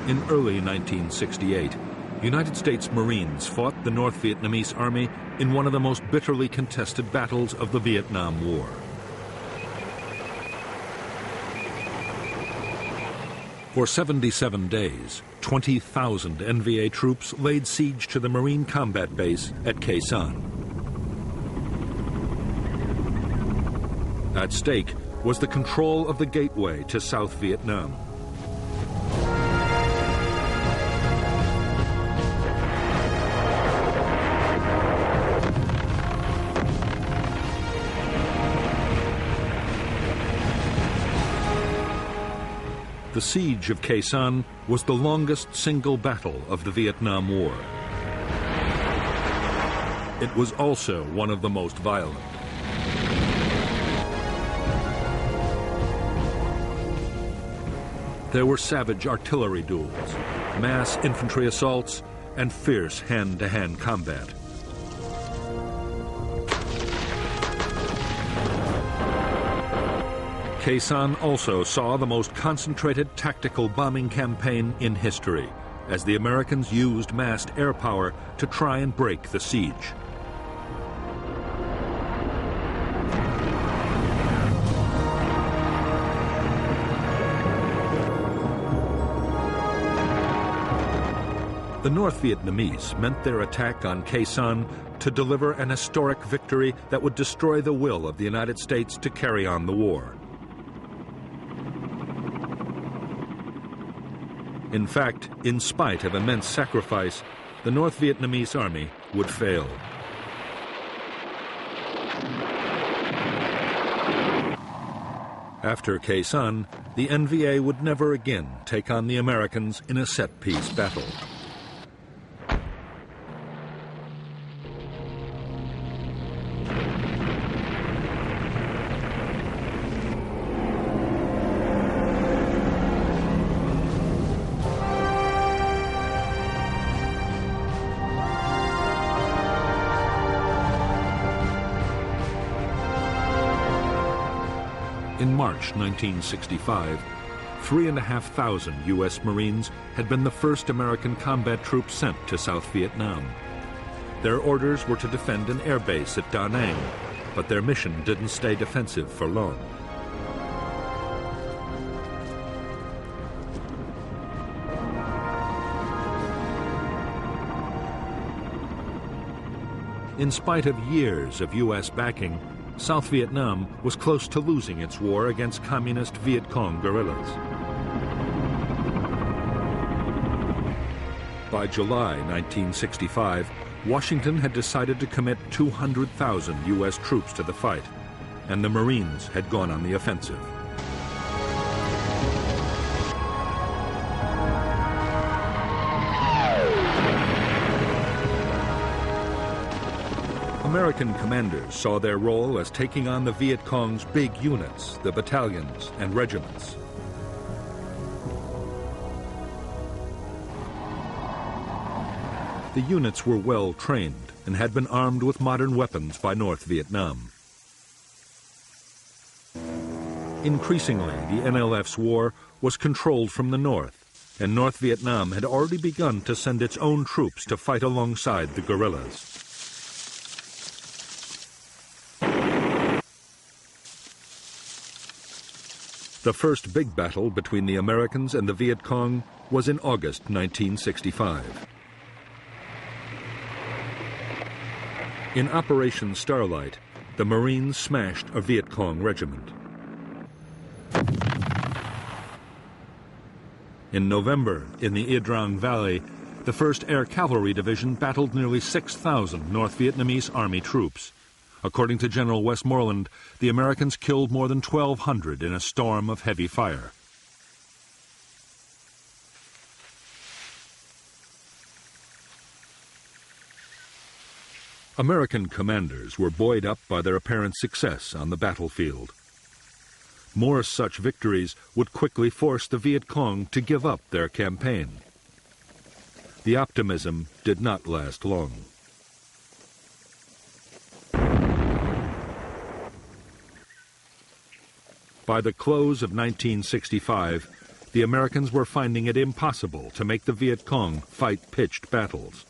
In early 1968, United States Marines fought the North Vietnamese Army in one of the most bitterly contested battles of the Vietnam War. For 77 days, 20,000 NVA troops laid siege to the Marine combat base at Khe Sanh. At stake was the control of the gateway to South Vietnam. The siege of Khe Sanh was the longest single battle of the Vietnam War. It was also one of the most violent. There were savage artillery duels, mass infantry assaults, and fierce hand-to-hand combat. Khe Sanh also saw the most concentrated tactical bombing campaign in history, as the Americans used massed air power to try and break the siege. The North Vietnamese meant their attack on Khe Sanh to deliver an historic victory that would destroy the will of the United States to carry on the war. In fact, in spite of immense sacrifice, the North Vietnamese army would fail. After Khe Sanh, the NVA would never again take on the Americans in a set-piece battle. In March 1965, 3,500 U.S. Marines had been the first American combat troops sent to South Vietnam. Their orders were to defend an air base at Da Nang, but their mission didn't stay defensive for long. In spite of years of U.S. backing, South Vietnam was close to losing its war against communist Viet Cong guerrillas. By July 1965, Washington had decided to commit 200,000 U.S. troops to the fight, and the Marines had gone on the offensive. American commanders saw their role as taking on the Viet Cong's big units, the battalions and regiments. The units were well trained and had been armed with modern weapons by North Vietnam. Increasingly, the NLF's war was controlled from the north, and North Vietnam had already begun to send its own troops to fight alongside the guerrillas. The first big battle between the Americans and the Viet Cong was in August 1965. In Operation Starlight, the Marines smashed a Viet Cong regiment. In November, in the Ia Drang Valley, the 1st Air Cavalry Division battled nearly 6,000 North Vietnamese Army troops. According to General Westmoreland, the Americans killed more than 1,200 in a storm of heavy fire. American commanders were buoyed up by their apparent success on the battlefield. More such victories would quickly force the Viet Cong to give up their campaign. The optimism did not last long. By the close of 1965, the Americans were finding it impossible to make the Viet Cong fight pitched battles.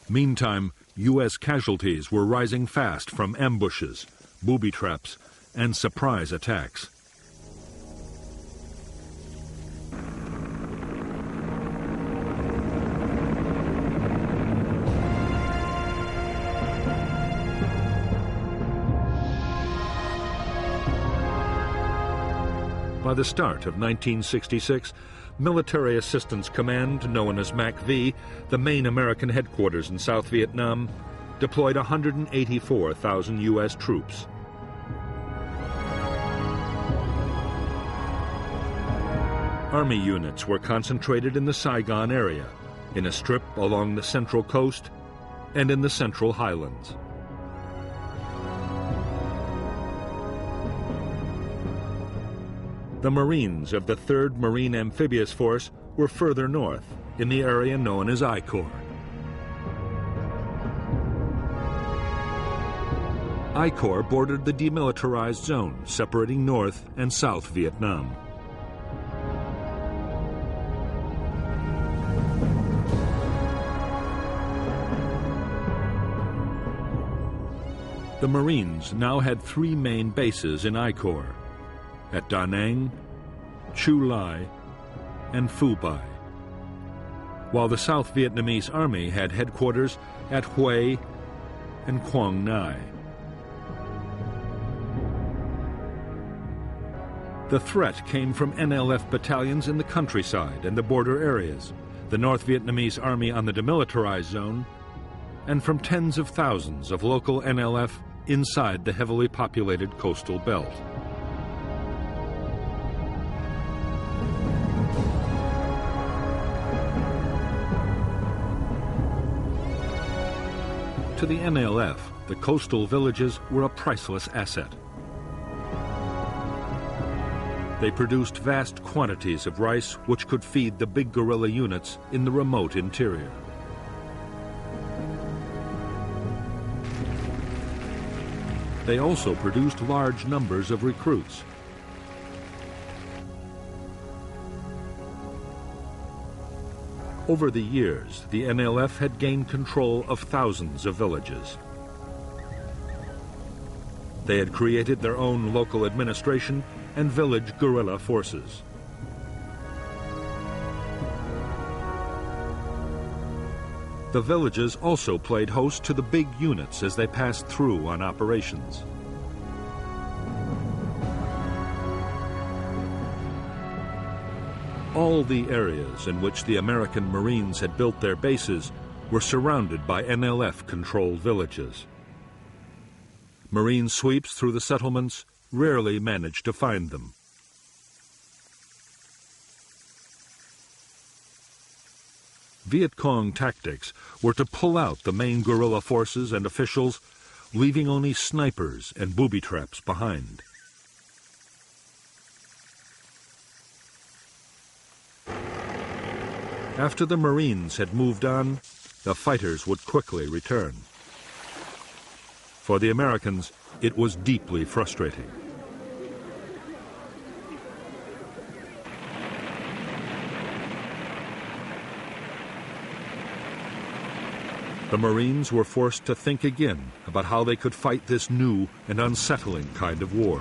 Meantime, U.S. casualties were rising fast from ambushes, booby traps, and surprise attacks. By the start of 1966, Military Assistance Command, known as MACV, the main American headquarters in South Vietnam, deployed 184,000 U.S. troops. Army units were concentrated in the Saigon area, in a strip along the Central Coast, and in the Central Highlands. The Marines of the 3rd Marine Amphibious Force were further north, in the area known as I Corps. I Corps bordered the demilitarized zone separating North and South Vietnam. The Marines now had 3 main bases in I Corps: at Da Nang, Chu Lai, and Phu Bai, while the South Vietnamese Army had headquarters at Hue and Quang Nai. The threat came from NLF battalions in the countryside and the border areas, the North Vietnamese Army on the demilitarized zone, and from tens of thousands of local NLF inside the heavily populated coastal belt. To the NLF, the coastal villages were a priceless asset. They produced vast quantities of rice which could feed the big guerrilla units in the remote interior. They also produced large numbers of recruits. Over the years, the NLF had gained control of thousands of villages. They had created their own local administration and village guerrilla forces. The villages also played host to the big units as they passed through on operations. All the areas in which the American Marines had built their bases were surrounded by NLF-controlled villages. Marine sweeps through the settlements rarely managed to find them. Viet Cong tactics were to pull out the main guerrilla forces and officials, leaving only snipers and booby traps behind. After the Marines had moved on, the fighters would quickly return. For the Americans, it was deeply frustrating. The Marines were forced to think again about how they could fight this new and unsettling kind of war.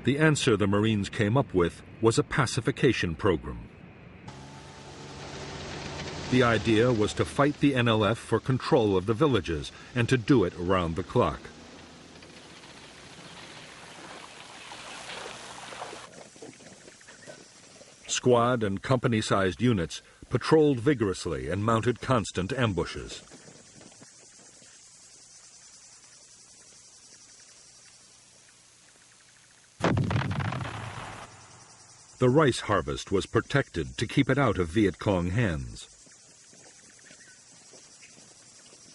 The answer the Marines came up with was a pacification program. The idea was to fight the NLF for control of the villages and to do it around the clock. Squad and company-sized units patrolled vigorously and mounted constant ambushes. The rice harvest was protected to keep it out of Viet Cong hands.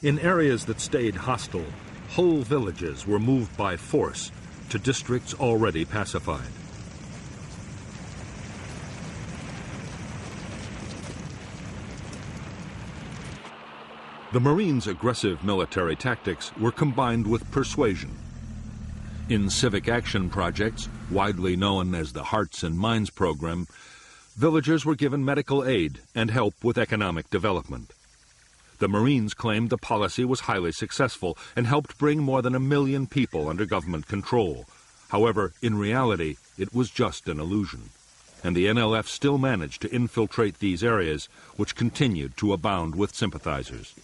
In areas that stayed hostile, whole villages were moved by force to districts already pacified. The Marines' aggressive military tactics were combined with persuasion. In civic action projects, widely known as the Hearts and Minds program, villagers were given medical aid and help with economic development. The Marines claimed the policy was highly successful and helped bring more than 1 million people under government control. However, in reality, it was just an illusion, and the NLF still managed to infiltrate these areas, which continued to abound with sympathizers.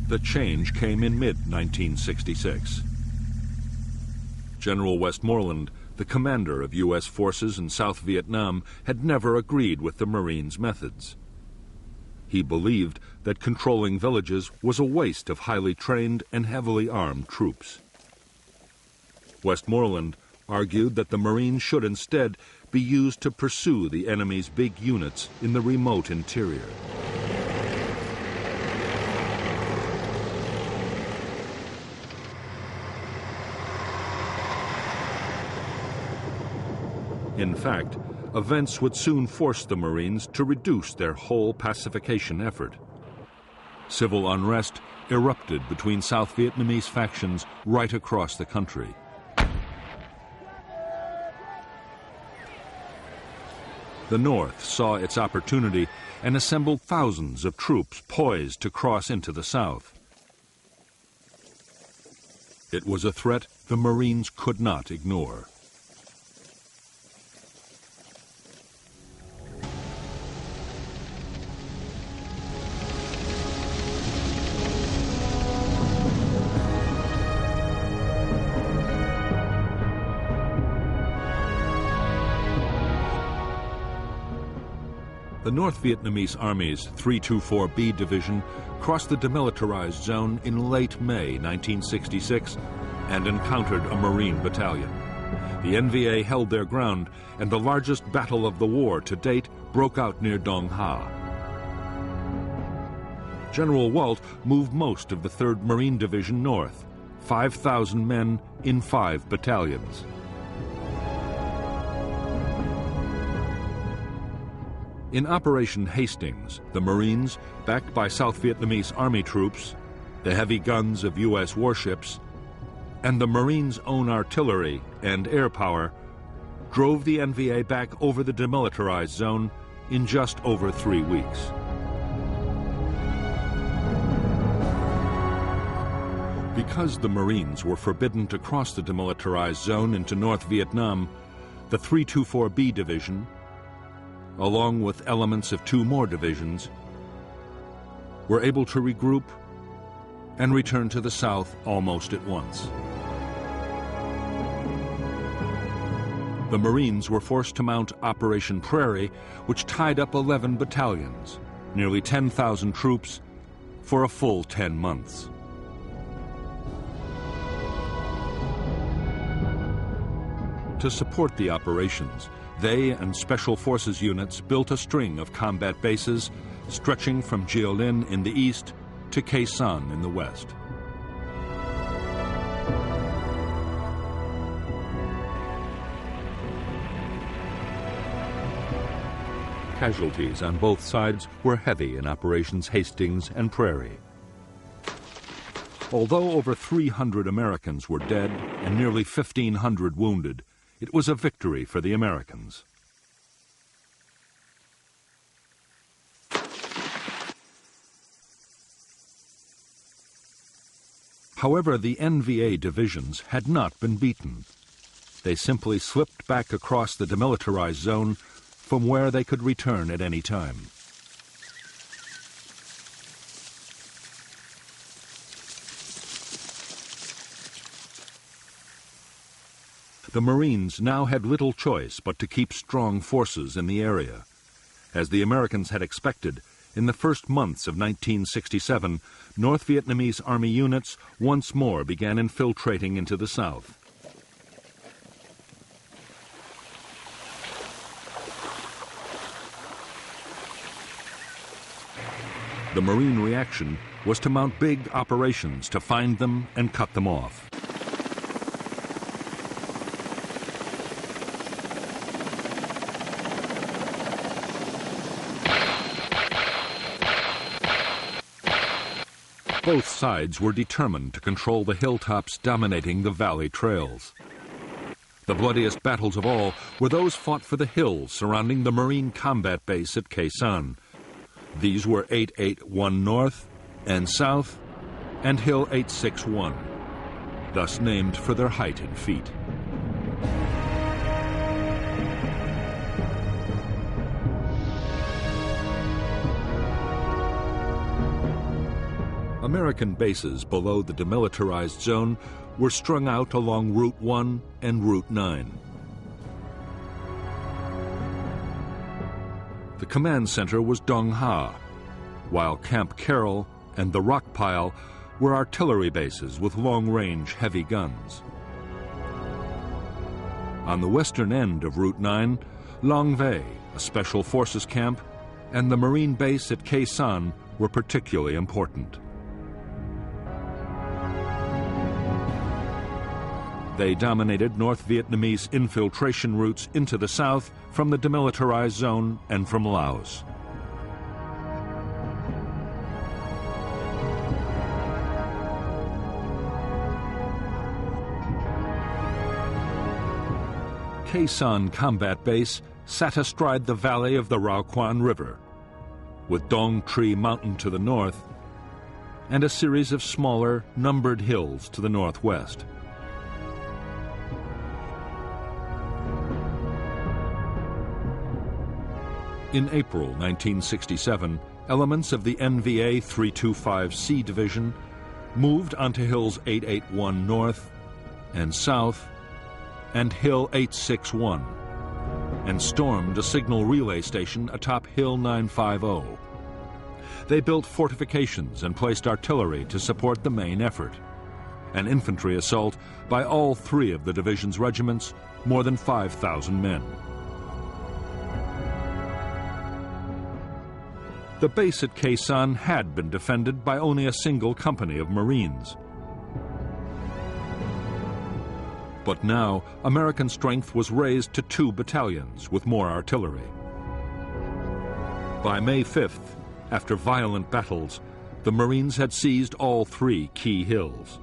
The change came in mid-1966. General Westmoreland, the commander of U.S. forces in South Vietnam, had never agreed with the Marines' methods. He believed that controlling villages was a waste of highly trained and heavily armed troops. Westmoreland argued that the Marines should instead be used to pursue the enemy's big units in the remote interior. In fact, events would soon force the Marines to reduce their whole pacification effort. Civil unrest erupted between South Vietnamese factions right across the country. The North saw its opportunity and assembled thousands of troops poised to cross into the South. It was a threat the Marines could not ignore. The North Vietnamese Army's 324B Division crossed the demilitarized zone in late May 1966 and encountered a Marine battalion. The NVA held their ground, and the largest battle of the war to date broke out near Dong Ha. General Walt moved most of the 3rd Marine Division north, 5,000 men in 5 battalions. In Operation Hastings, the Marines, backed by South Vietnamese Army troops, the heavy guns of U.S. warships, and the Marines' own artillery and air power, drove the NVA back over the demilitarized zone in just over 3 weeks. Because the Marines were forbidden to cross the demilitarized zone into North Vietnam, the 324B Division, along with elements of 2 more divisions, were able to regroup and return to the south almost at once. The Marines were forced to mount Operation Prairie, which tied up 11 battalions, nearly 10,000 troops, for a full 10 months. To support the operations, they and Special Forces units built a string of combat bases stretching from Jiolin in the east to Khe Sanh in the west. Casualties on both sides were heavy in Operations Hastings and Prairie. Although over 300 Americans were dead and nearly 1,500 wounded, it was a victory for the Americans. However, the NVA divisions had not been beaten. They simply slipped back across the demilitarized zone from where they could return at any time. The Marines now had little choice but to keep strong forces in the area. As the Americans had expected, in the first months of 1967, North Vietnamese Army units once more began infiltrating into the south. The Marine reaction was to mount big operations to find them and cut them off. Both sides were determined to control the hilltops dominating the valley trails. The bloodiest battles of all were those fought for the hills surrounding the Marine combat base at Khe Sanh. These were 881 North and South and Hill 861, thus named for their height in feet. American bases below the demilitarized zone were strung out along Route 1 and Route 9. The command center was Dong Ha, while Camp Carroll and the Rock Pile were artillery bases with long-range heavy guns. On the western end of Route 9, Long Vei, a special forces camp, and the Marine base at Khe Sanh were particularly important. They dominated North Vietnamese infiltration routes into the south from the demilitarized zone and from Laos. Khe Sanh Combat Base sat astride the valley of the Rao Quan River, with Dong Tri Mountain to the north and a series of smaller, numbered hills to the northwest. In April 1967, elements of the NVA 325C Division moved onto Hills 881 North and South and Hill 861 and stormed a signal relay station atop Hill 950. They built fortifications and placed artillery to support the main effort. An infantry assault by all three of the division's regiments, more than 5,000 men. The base at Khe Sanh had been defended by only a single company of Marines. But now, American strength was raised to 2 battalions with more artillery. By May 5th, after violent battles, the Marines had seized all 3 key hills.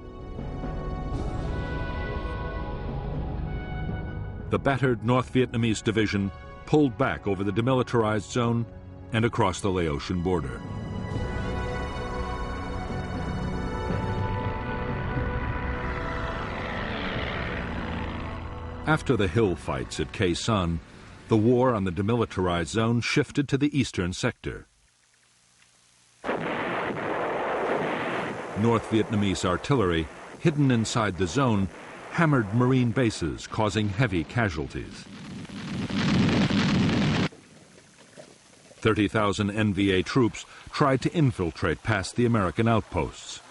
The battered North Vietnamese division pulled back over the demilitarized zone and across the Laotian border. After the hill fights at Khe Sanh, the war on the demilitarized zone shifted to the eastern sector. North Vietnamese artillery, hidden inside the zone, hammered Marine bases, causing heavy casualties. 30,000 NVA troops tried to infiltrate past the American outposts.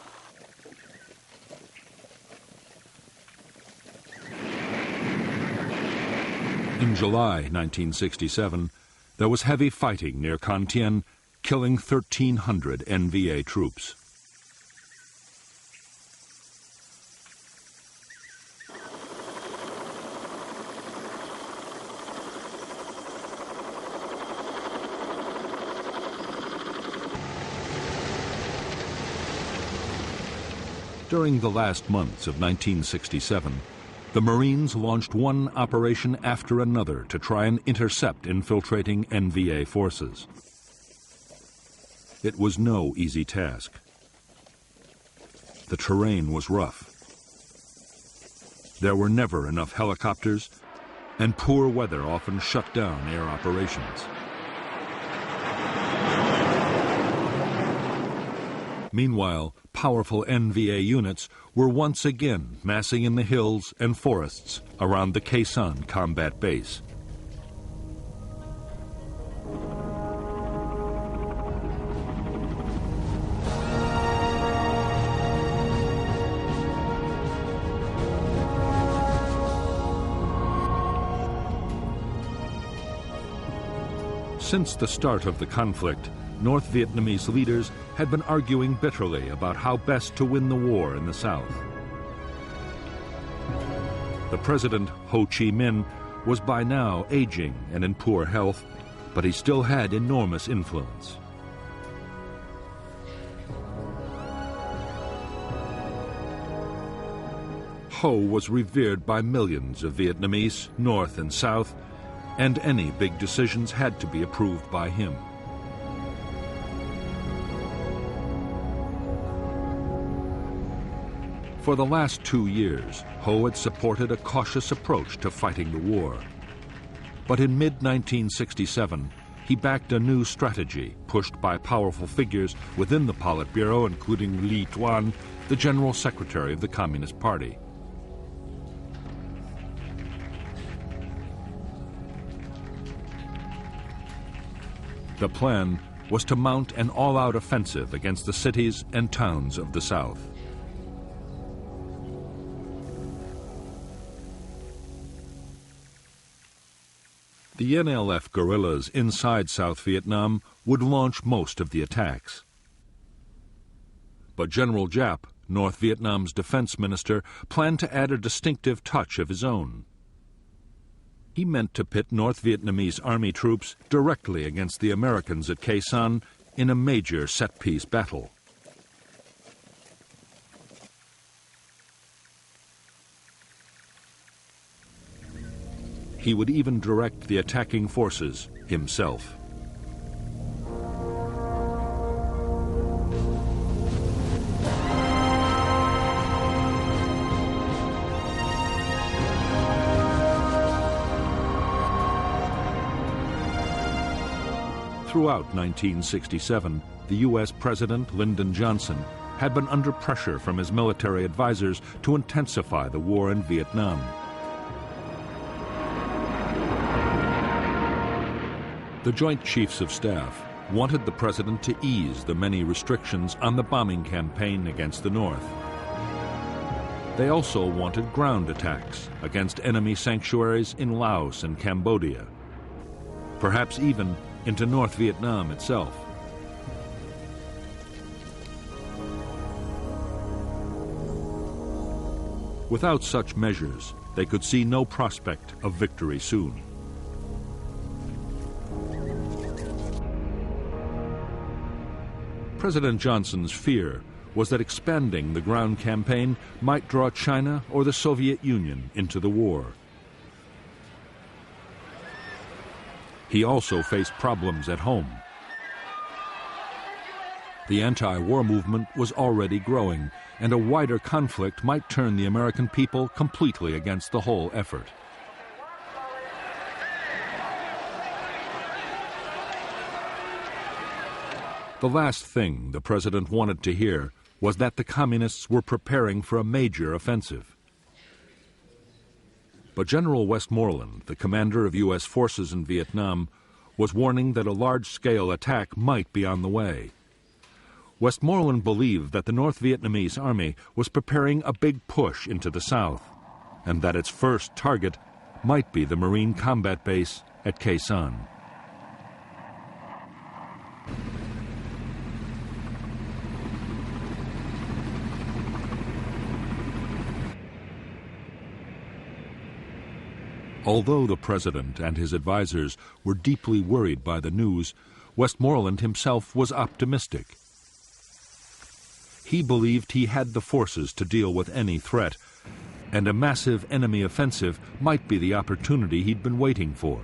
In July 1967, there was heavy fighting near Con Thien, killing 1,300 NVA troops. During the last months of 1967, the Marines launched one operation after another to try and intercept infiltrating NVA forces. It was no easy task. The terrain was rough. There were never enough helicopters, and poor weather often shut down air operations. Meanwhile, powerful NVA units were once again massing in the hills and forests around the Khe Sanh combat base. Since the start of the conflict, North Vietnamese leaders had been arguing bitterly about how best to win the war in the south. The president, Ho Chi Minh, was by now aging and in poor health, but he still had enormous influence. Ho was revered by millions of Vietnamese, North and South, and any big decisions had to be approved by him. For the last 2 years, Ho had supported a cautious approach to fighting the war. But in mid-1967, he backed a new strategy pushed by powerful figures within the Politburo, including Lý Tuan, the General Secretary of the Communist Party. The plan was to mount an all-out offensive against the cities and towns of the South. The NLF guerrillas inside South Vietnam would launch most of the attacks. But General Giap, North Vietnam's defense minister, planned to add a distinctive touch of his own. He meant to pit North Vietnamese army troops directly against the Americans at Khe Sanh in a major set-piece battle. He would even direct the attacking forces himself. Throughout 1967, the U.S. President Lyndon Johnson had been under pressure from his military advisors to intensify the war in Vietnam. The Joint Chiefs of Staff wanted the president to ease the many restrictions on the bombing campaign against the North. They also wanted ground attacks against enemy sanctuaries in Laos and Cambodia, perhaps even into North Vietnam itself. Without such measures, they could see no prospect of victory soon. President Johnson's fear was that expanding the ground campaign might draw China or the Soviet Union into the war. He also faced problems at home. The anti-war movement was already growing, and a wider conflict might turn the American people completely against the whole effort. The last thing the president wanted to hear was that the communists were preparing for a major offensive. But General Westmoreland, the commander of U.S. forces in Vietnam, was warning that a large-scale attack might be on the way. Westmoreland believed that the North Vietnamese army was preparing a big push into the south, and that its first target might be the Marine combat base at Khe Sanh. Although the president and his advisors were deeply worried by the news, Westmoreland himself was optimistic. He believed he had the forces to deal with any threat, and a massive enemy offensive might be the opportunity he'd been waiting for.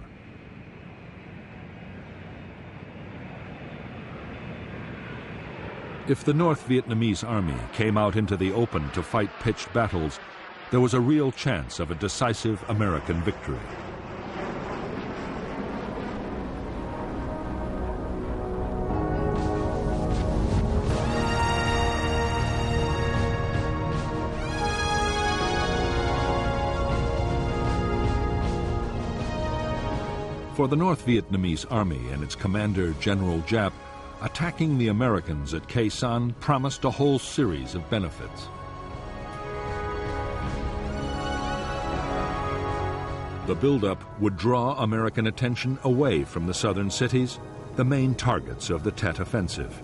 If the North Vietnamese army came out into the open to fight pitched battles, there was a real chance of a decisive American victory. For the North Vietnamese army and its commander, General Giap, attacking the Americans at Khe Sanh promised a whole series of benefits. The buildup would draw American attention away from the southern cities, the main targets of the Tet Offensive.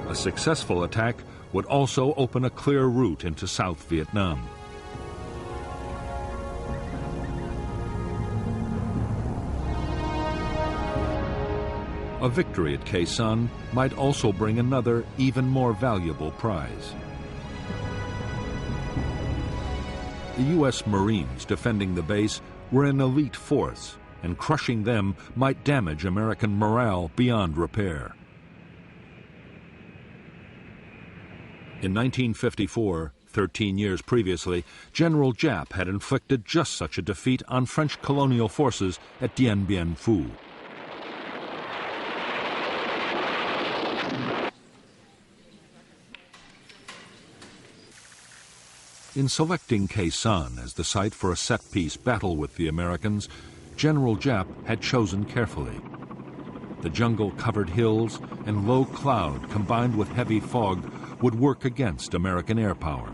A successful attack would also open a clear route into South Vietnam. A victory at Khe Sanh might also bring another, even more valuable prize: The U.S. Marines defending the base were an elite force, and crushing them might damage American morale beyond repair. In 1954, 13 years previously, General Giap had inflicted just such a defeat on French colonial forces at Dien Bien Phu. In selecting Khe Sanh as the site for a set-piece battle with the Americans, General Giap had chosen carefully. The jungle-covered hills and low cloud combined with heavy fog would work against American air power.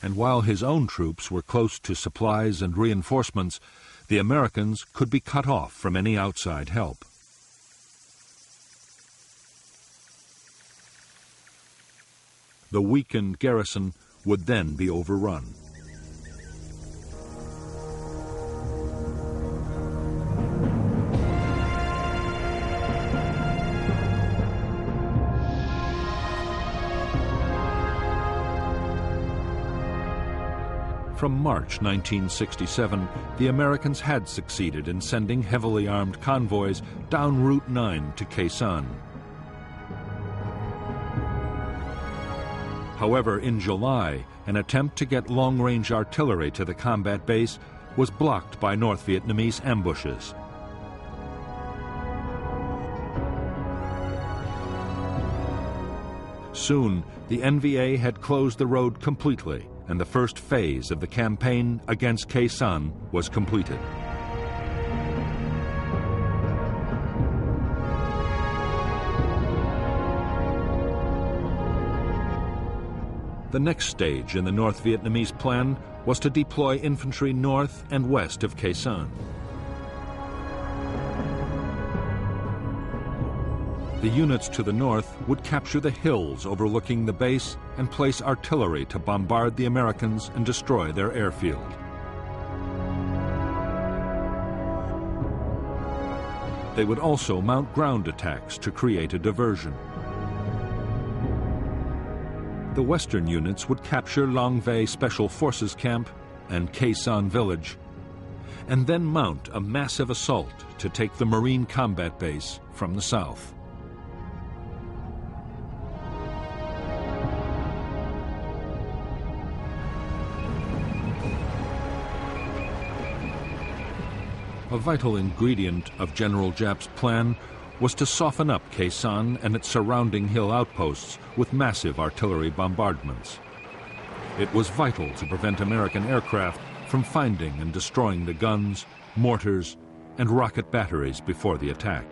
And while his own troops were close to supplies and reinforcements, the Americans could be cut off from any outside help. The weakened garrison would then be overrun. From March 1967, the Americans had succeeded in sending heavily armed convoys down Route 9 to Khe Sanh. However, in July, an attempt to get long-range artillery to the combat base was blocked by North Vietnamese ambushes. Soon, the NVA had closed the road completely, and the first phase of the campaign against Khe Sanh was completed. The next stage in the North Vietnamese plan was to deploy infantry north and west of Khe Sanh. The units to the north would capture the hills overlooking the base and place artillery to bombard the Americans and destroy their airfield. They would also mount ground attacks to create a diversion. The western units would capture Long Vei Special Forces Camp and Khe Sanh Village, and then mount a massive assault to take the Marine combat base from the south. A vital ingredient of General Giap's plan was to soften up Khe Sanh and its surrounding hill outposts with massive artillery bombardments. It was vital to prevent American aircraft from finding and destroying the guns, mortars, and rocket batteries before the attack.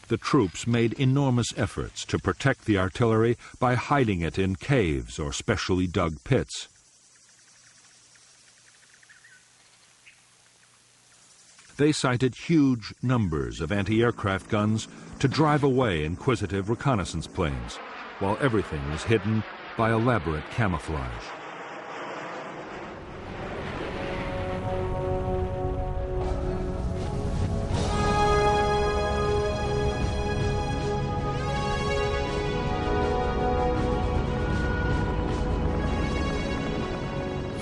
The troops made enormous efforts to protect the artillery by hiding it in caves or specially dug pits. They sighted huge numbers of anti-aircraft guns to drive away inquisitive reconnaissance planes, while everything was hidden by elaborate camouflage.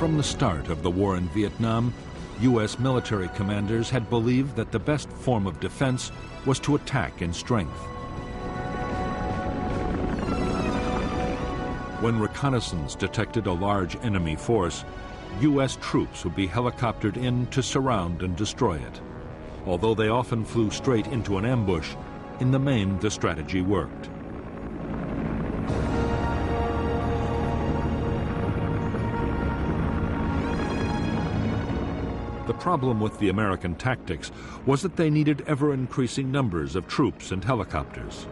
From the start of the war in Vietnam, U.S. military commanders had believed that the best form of defense was to attack in strength. When reconnaissance detected a large enemy force, U.S. troops would be helicoptered in to surround and destroy it. Although they often flew straight into an ambush, in the main the strategy worked. The problem with the American tactics was that they needed ever-increasing numbers of troops and helicopters.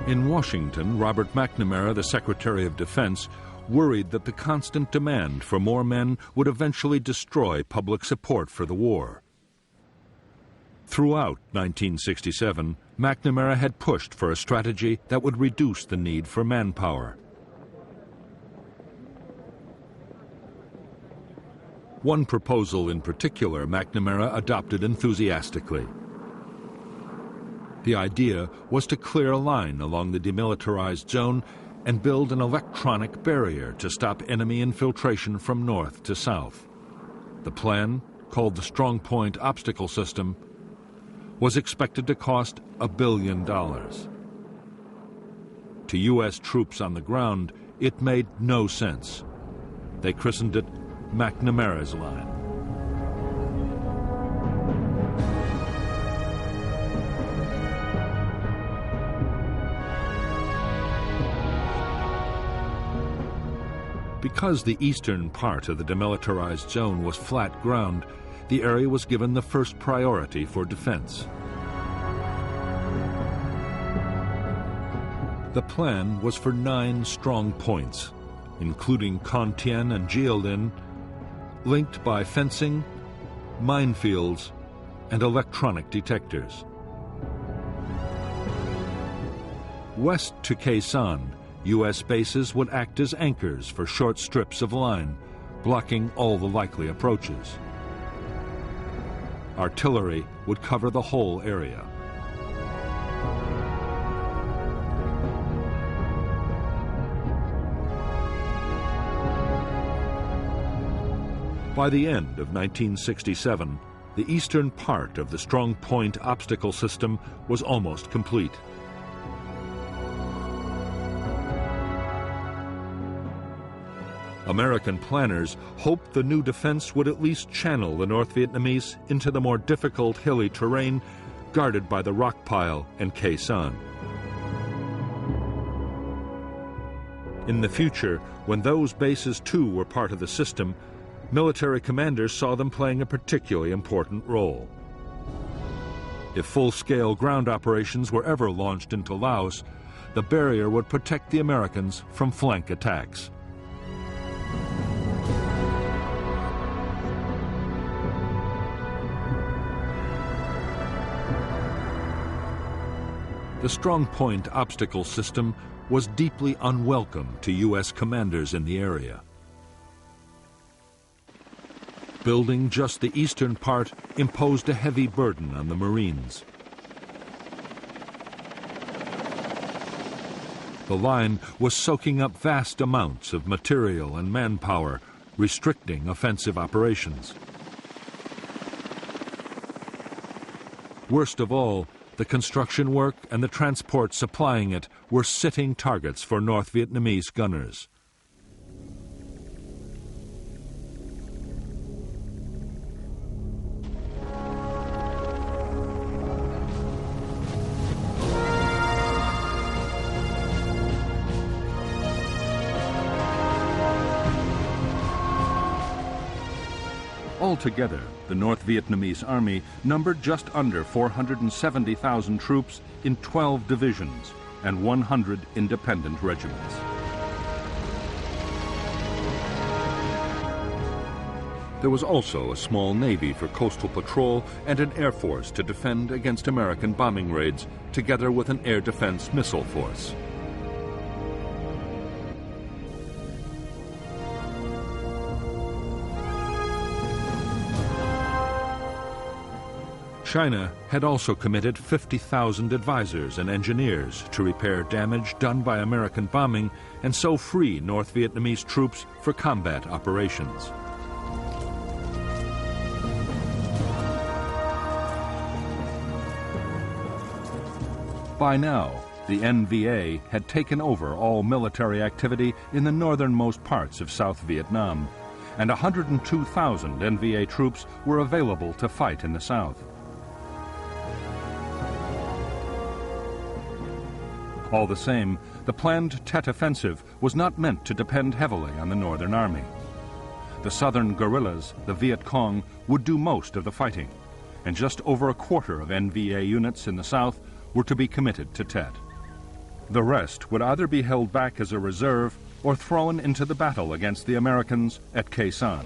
In Washington, Robert McNamara, the Secretary of Defense, worried that the constant demand for more men would eventually destroy public support for the war. Throughout 1967, McNamara had pushed for a strategy that would reduce the need for manpower. One proposal in particular McNamara adopted enthusiastically. The idea was to clear a line along the demilitarized zone and build an electronic barrier to stop enemy infiltration from north to south. The plan, called the Strong Point Obstacle System, was expected to cost $1 billion. To U.S. troops on the ground, it made no sense. They christened it McNamara's Line. Because the eastern part of the demilitarized zone was flat ground, the area was given the first priority for defense. The plan was for 9 strong points, including Con-Tien and Jieldin, linked by fencing, minefields, and electronic detectors. West to Quezon, U.S. bases would act as anchors for short strips of line, blocking all the likely approaches. Artillery would cover the whole area. By the end of 1967, the eastern part of the Strong Point Obstacle System was almost complete. American planners hoped the new defense would at least channel the North Vietnamese into the more difficult hilly terrain guarded by the rock pile and Quezon. In the future, when those bases too were part of the system, military commanders saw them playing a particularly important role. If full-scale ground operations were ever launched into Laos, the barrier would protect the Americans from flank attacks. The Strong Point Obstacle System was deeply unwelcome to U.S. commanders in the area. Building just the eastern part imposed a heavy burden on the Marines. The line was soaking up vast amounts of material and manpower, restricting offensive operations. Worst of all, the construction work and the transport supplying it were sitting targets for North Vietnamese gunners. Altogether, the North Vietnamese Army numbered just under 470,000 troops in 12 divisions and 100 independent regiments. There was also a small navy for coastal patrol and an air force to defend against American bombing raids, together with an air defense missile force. China had also committed 50,000 advisors and engineers to repair damage done by American bombing and so free North Vietnamese troops for combat operations. By now, the NVA had taken over all military activity in the northernmost parts of South Vietnam, and 102,000 NVA troops were available to fight in the south. All the same, the planned Tet Offensive was not meant to depend heavily on the Northern Army. The southern guerrillas, the Viet Cong, would do most of the fighting, and just over a quarter of NVA units in the south were to be committed to Tet. The rest would either be held back as a reserve or thrown into the battle against the Americans at Quezon.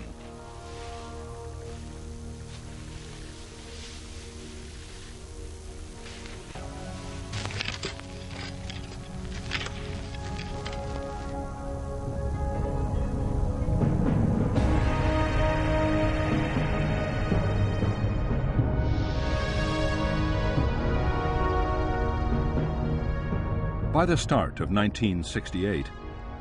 By the start of 1968,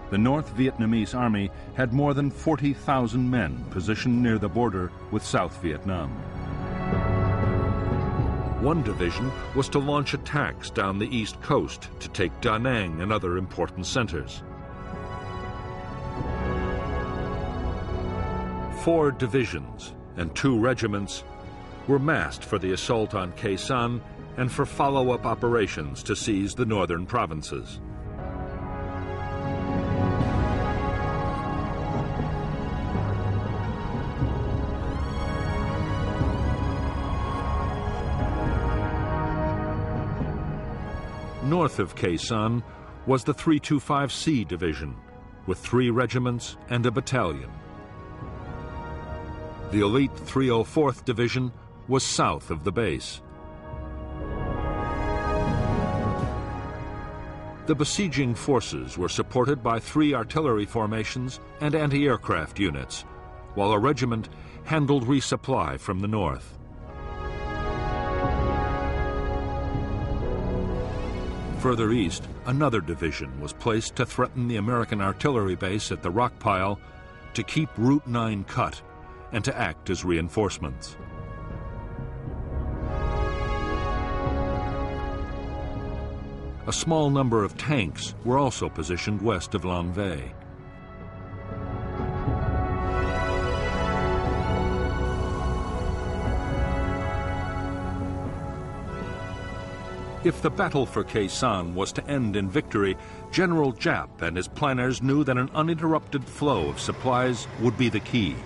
the North Vietnamese Army had more than 40,000 men positioned near the border with South Vietnam. One division was to launch attacks down the east coast to take Da Nang and other important centers. 4 divisions and 2 regiments were massed for the assault on Khe Sanh and for follow-up operations to seize the northern provinces. North of Khe Sanh was the 325C Division, with 3 regiments and a battalion. The elite 304th Division was south of the base. The besieging forces were supported by 3 artillery formations and anti-aircraft units, while a regiment handled resupply from the north. Further east, another division was placed to threaten the American artillery base at the rock pile, to keep Route 9 cut, and to act as reinforcements. A small number of tanks were also positioned west of Long Vay. If the battle for Khe Sanh was to end in victory, General Giap and his planners knew that an uninterrupted flow of supplies would be the key.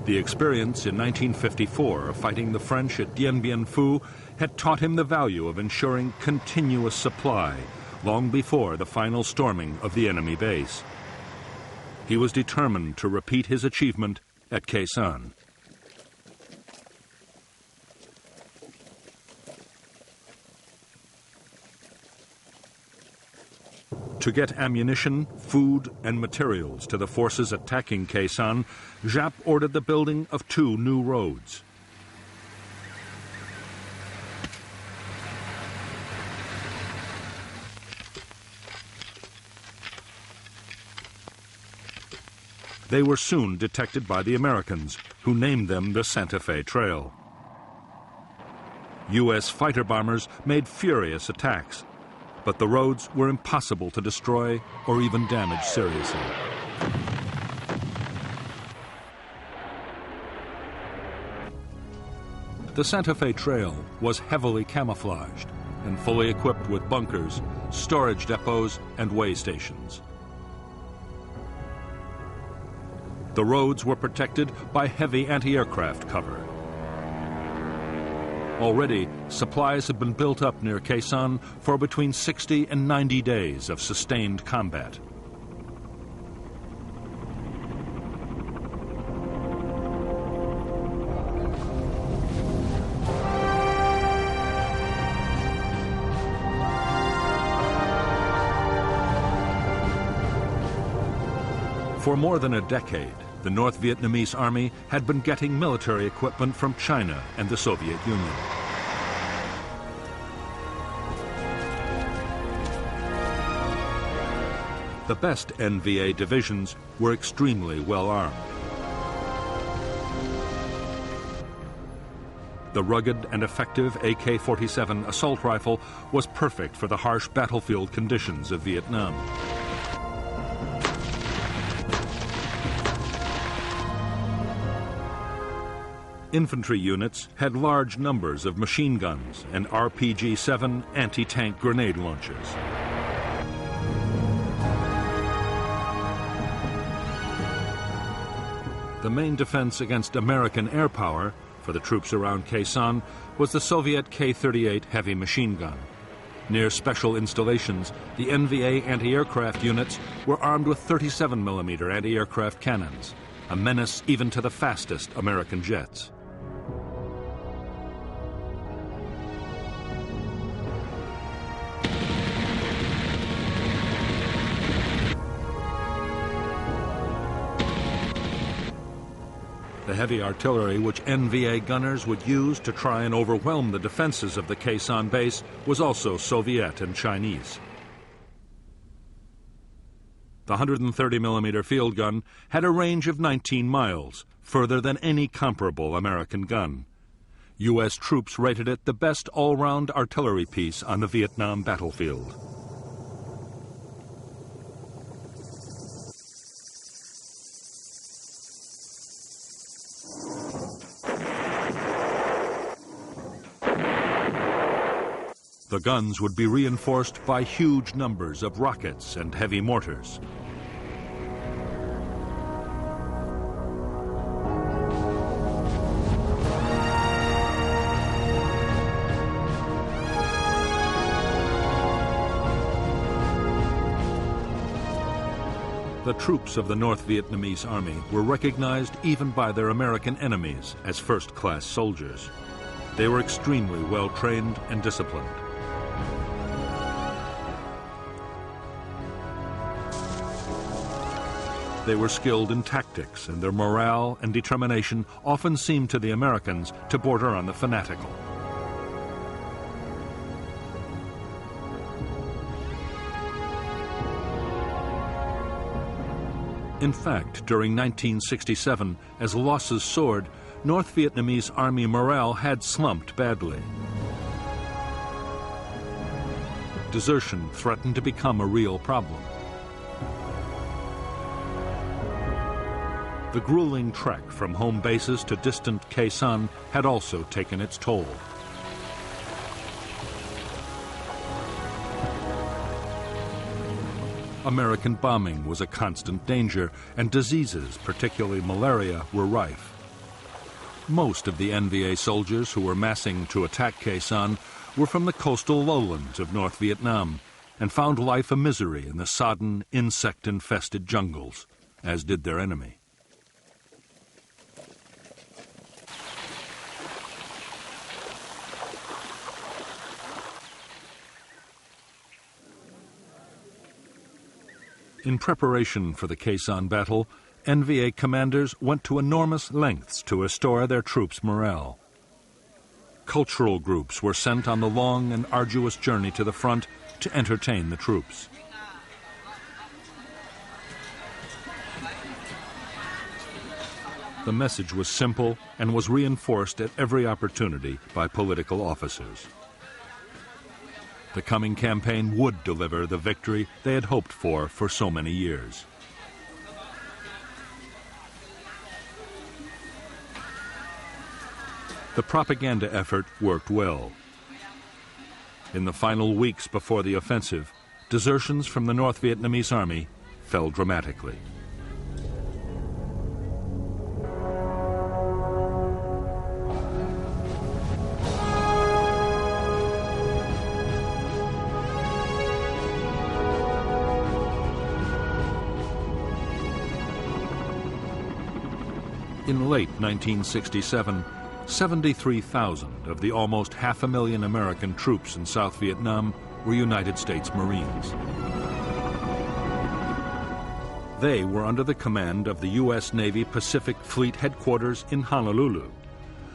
The experience in 1954 of fighting the French at Dien Bien Phu had taught him the value of ensuring continuous supply long before the final storming of the enemy base. He was determined to repeat his achievement at Khe Sanh. To get ammunition, food, and materials to the forces attacking Khe Sanh, Giap ordered the building of 2 new roads. They were soon detected by the Americans, who named them the Santa Fe Trail. U.S. fighter bombers made furious attacks, but the roads were impossible to destroy or even damage seriously. The Santa Fe Trail was heavily camouflaged and fully equipped with bunkers, storage depots, and way stations. The roads were protected by heavy anti-aircraft cover. Already, supplies have been built up near Khe Sanh for between 60 and 90 days of sustained combat. For more than a decade, the North Vietnamese Army had been getting military equipment from China and the Soviet Union. The best NVA divisions were extremely well armed. The rugged and effective AK-47 assault rifle was perfect for the harsh battlefield conditions of Vietnam. Infantry units had large numbers of machine guns and RPG-7 anti-tank grenade launchers. The main defense against American air power for the troops around Khe Sanh was the Soviet K-38 heavy machine gun. Near special installations, the NVA anti-aircraft units were armed with 37mm anti-aircraft cannons, a menace even to the fastest American jets. The heavy artillery which NVA gunners would use to try and overwhelm the defenses of the Khe Sanh base was also Soviet and Chinese. the 130mm field gun had a range of 19 miles, further than any comparable American gun. U.S. troops rated it the best all-round artillery piece on the Vietnam battlefield. The guns would be reinforced by huge numbers of rockets and heavy mortars. The troops of the North Vietnamese Army were recognized even by their American enemies as first-class soldiers. They were extremely well-trained and disciplined. They were skilled in tactics, and their morale and determination often seemed to the Americans to border on the fanatical. In fact, during 1967, as losses soared, North Vietnamese Army morale had slumped badly. Desertion threatened to become a real problem. The grueling trek from home bases to distant Khe Sanh had also taken its toll. American bombing was a constant danger, and diseases, particularly malaria, were rife. Most of the NVA soldiers who were massing to attack Khe Sanh were from the coastal lowlands of North Vietnam and found life a misery in the sodden, insect-infested jungles, as did their enemy. In preparation for the Khe Sanh battle, NVA commanders went to enormous lengths to restore their troops' morale. Cultural groups were sent on the long and arduous journey to the front to entertain the troops. The message was simple and was reinforced at every opportunity by political officers. The coming campaign would deliver the victory they had hoped for so many years. The propaganda effort worked well. In the final weeks before the offensive, desertions from the North Vietnamese Army fell dramatically. In late 1967, 73,000 of the almost 500,000 American troops in South Vietnam were United States Marines. They were under the command of the U.S. Navy Pacific Fleet Headquarters in Honolulu,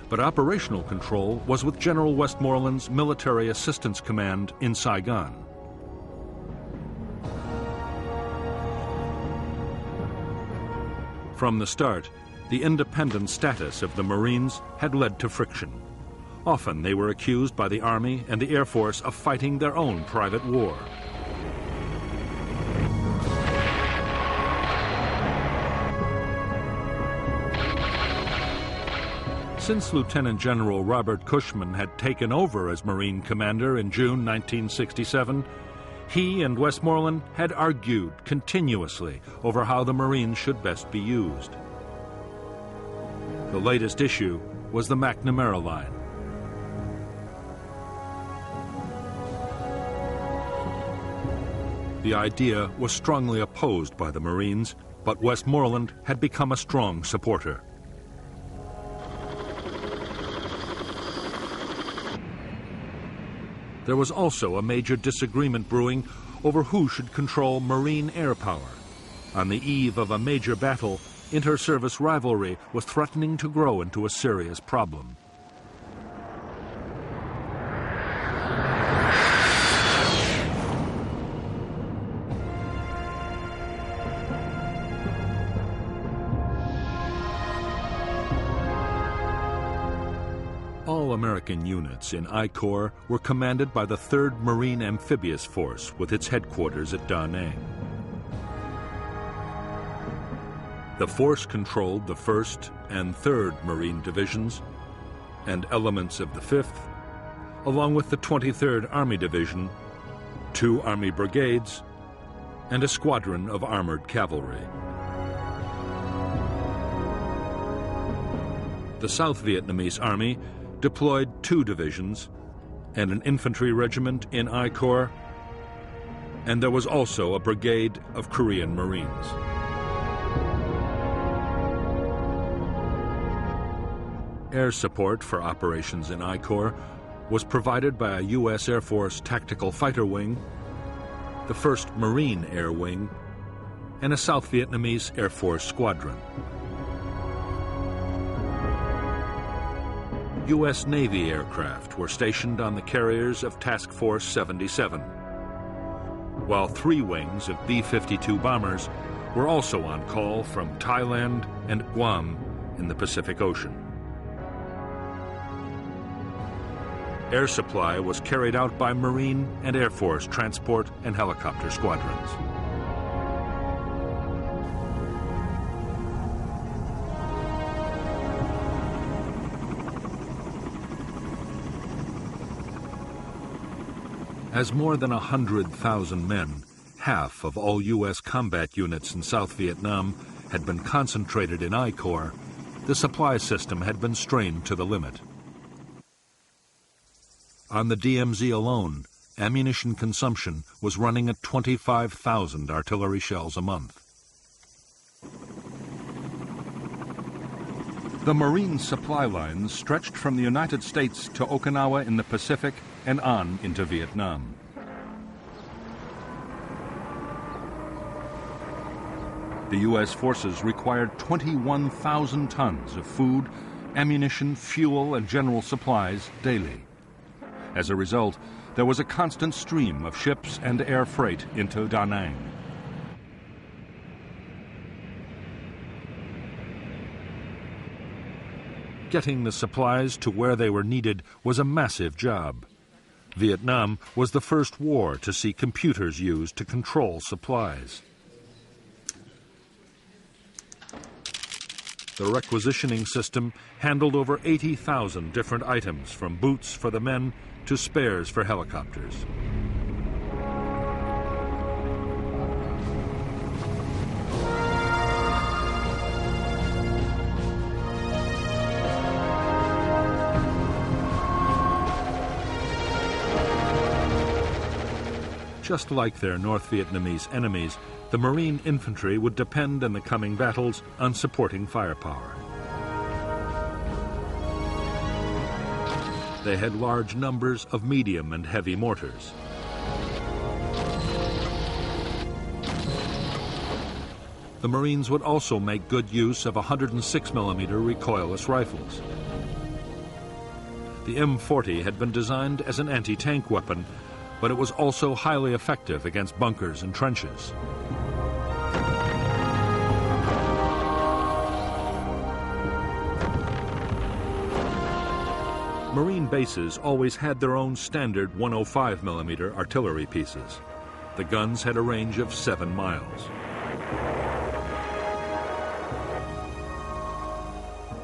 but operational control was with General Westmoreland's Military Assistance Command in Saigon. From the start, the independent status of the Marines had led to friction. Often they were accused by the Army and the Air Force of fighting their own private war. Since Lieutenant General Robert Cushman had taken over as Marine commander in June 1967, he and Westmoreland had argued continuously over how the Marines should best be used. The latest issue was the McNamara Line. The idea was strongly opposed by the Marines, but Westmoreland had become a strong supporter. There was also a major disagreement brewing over who should control Marine air power. On the eve of a major battle, inter-service rivalry was threatening to grow into a serious problem. All-American units in I Corps were commanded by the 3rd Marine Amphibious Force with its headquarters at Da Nang. The force controlled the 1st and 3rd Marine Divisions and elements of the 5th, along with the 23rd Army Division, 2 Army brigades, and a squadron of armored cavalry. The South Vietnamese Army deployed 2 divisions and an infantry regiment in I Corps, and there was also a brigade of Korean Marines. Air support for operations in I Corps was provided by a U.S. Air Force Tactical Fighter Wing, the 1st Marine Air Wing, and a South Vietnamese Air Force Squadron. U.S. Navy aircraft were stationed on the carriers of Task Force 77, while 3 wings of B-52 bombers were also on call from Thailand and Guam in the Pacific Ocean. Air supply was carried out by Marine and Air Force transport and helicopter squadrons. As more than 100,000 men, half of all U.S. combat units in South Vietnam, had been concentrated in I Corps, the supply system had been strained to the limit. On the DMZ alone, ammunition consumption was running at 25,000 artillery shells a month. The Marine supply lines stretched from the United States to Okinawa in the Pacific and on into Vietnam. The U.S. forces required 21,000 tons of food, ammunition, fuel, and general supplies daily. As a result, there was a constant stream of ships and air freight into Da Nang. Getting the supplies to where they were needed was a massive job. Vietnam was the first war to see computers used to control supplies. The requisitioning system handled over 80,000 different items, from boots for the men to spares for helicopters. Just like their North Vietnamese enemies, the Marine infantry would depend in the coming battles on supporting firepower. They had large numbers of medium and heavy mortars. The Marines would also make good use of 106mm recoilless rifles. The M40 had been designed as an anti-tank weapon, but it was also highly effective against bunkers and trenches. Marine bases always had their own standard 105mm artillery pieces. The guns had a range of 7 miles.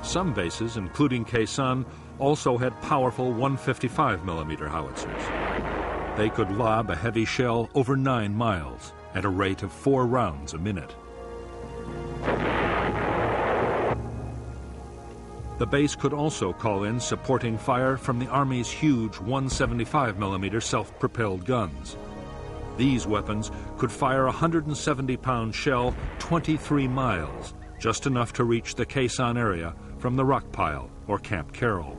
Some bases, including Khe Sanh, also had powerful 155mm howitzers. They could lob a heavy shell over 9 miles at a rate of 4 rounds a minute. The base could also call in supporting fire from the Army's huge 175mm self-propelled guns. These weapons could fire a 170-pound shell 23 miles, just enough to reach the Khe Sanh area from the rock pile or Camp Carroll.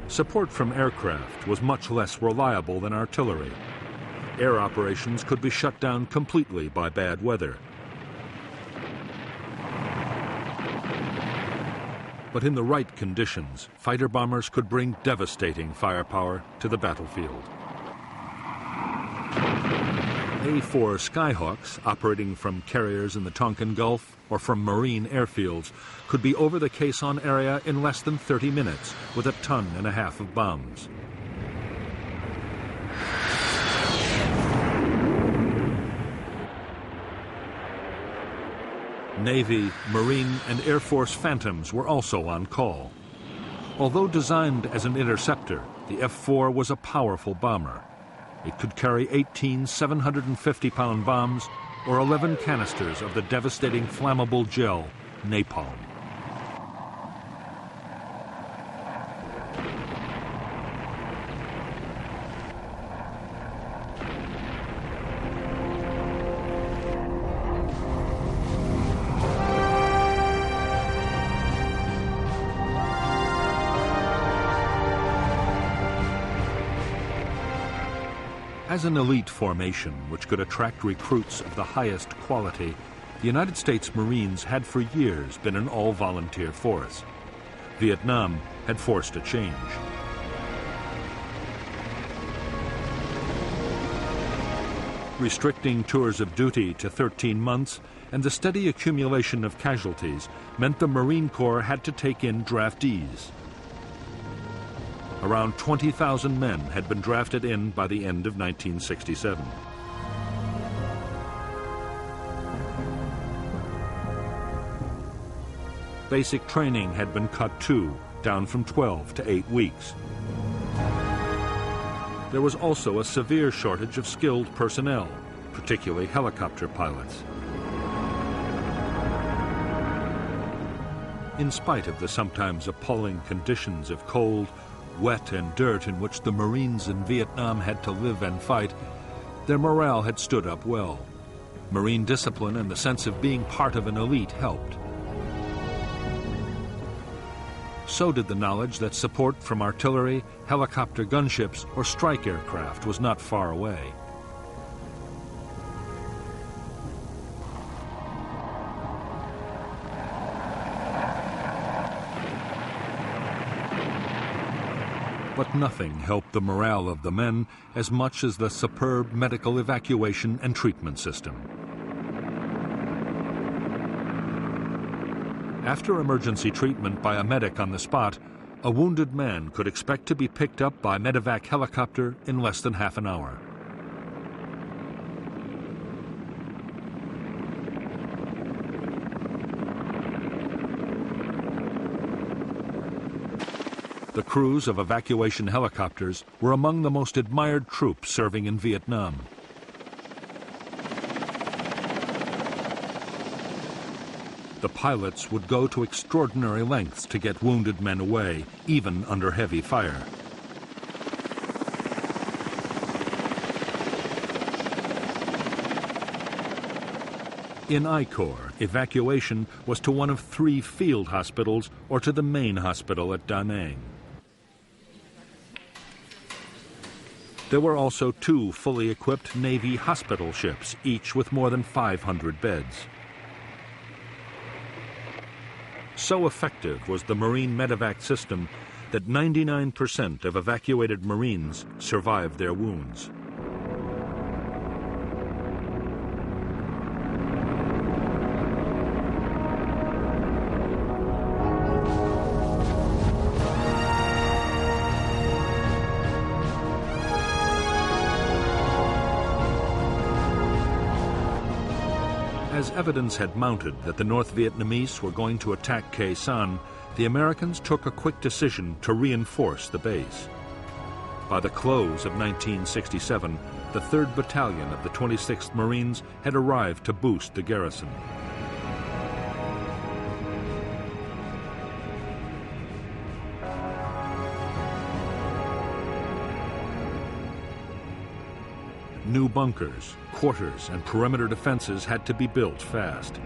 Support from aircraft was much less reliable than artillery. Air operations could be shut down completely by bad weather. But in the right conditions, fighter bombers could bring devastating firepower to the battlefield. A-4 Skyhawks, operating from carriers in the Tonkin Gulf or from marine airfields, could be over the Khe Sanh area in less than 30 minutes with 1.5 tons of bombs. Navy, Marine, and Air Force Phantoms were also on call. Although designed as an interceptor, the F-4 was a powerful bomber. It could carry 18 750-pound bombs or 11 canisters of the devastating flammable gel, napalm. As an elite formation which could attract recruits of the highest quality, the United States Marines had for years been an all-volunteer force. Vietnam had forced a change. Restricting tours of duty to 13 months and the steady accumulation of casualties meant the Marine Corps had to take in draftees. Around 20,000 men had been drafted in by the end of 1967. Basic training had been cut too, down from 12 to 8 weeks. There was also a severe shortage of skilled personnel, particularly helicopter pilots. In spite of the sometimes appalling conditions of cold, wet and dirt in which the Marines in Vietnam had to live and fight, their morale had stood up well. Marine discipline and the sense of being part of an elite helped. So did the knowledge that support from artillery, helicopter gunships, or strike aircraft was not far away. But nothing helped the morale of the men as much as the superb medical evacuation and treatment system. After emergency treatment by a medic on the spot, a wounded man could expect to be picked up by medevac helicopter in less than half an hour. The crews of evacuation helicopters were among the most admired troops serving in Vietnam. The pilots would go to extraordinary lengths to get wounded men away, even under heavy fire. In I Corps, evacuation was to one of 3 field hospitals or to the main hospital at Da Nang. There were also 2 fully equipped Navy hospital ships, each with more than 500 beds. So effective was the Marine medevac system that 99% of evacuated Marines survived their wounds. As evidence had mounted that the North Vietnamese were going to attack Khe Sanh, the Americans took a quick decision to reinforce the base. By the close of 1967, the 3rd Battalion of the 26th Marines had arrived to boost the garrison. New bunkers, quarters, and perimeter defenses had to be built fast.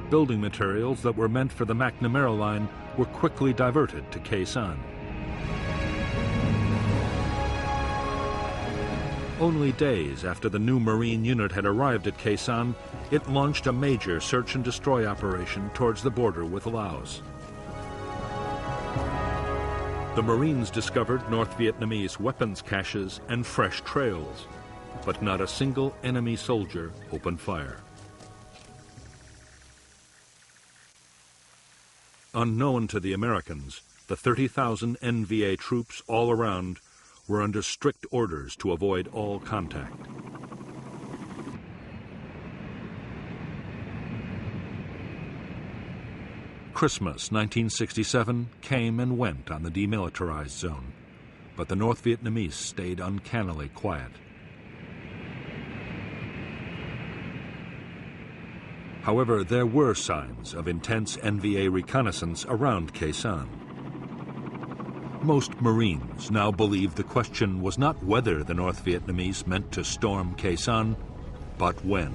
Building materials that were meant for the McNamara Line were quickly diverted to Khe Sanh. Only days after the new Marine unit had arrived at Khe Sanh, it launched a major search and destroy operation towards the border with Laos. The Marines discovered North Vietnamese weapons caches and fresh trails. but not a single enemy soldier opened fire. Unknown to the Americans, the 30,000 NVA troops all around were under strict orders to avoid all contact. Christmas 1967 came and went on the demilitarized zone, but the North Vietnamese stayed uncannily quiet. However, there were signs of intense NVA reconnaissance around Khe Sanh. Most Marines now believed the question was not whether the North Vietnamese meant to storm Khe Sanh, but when.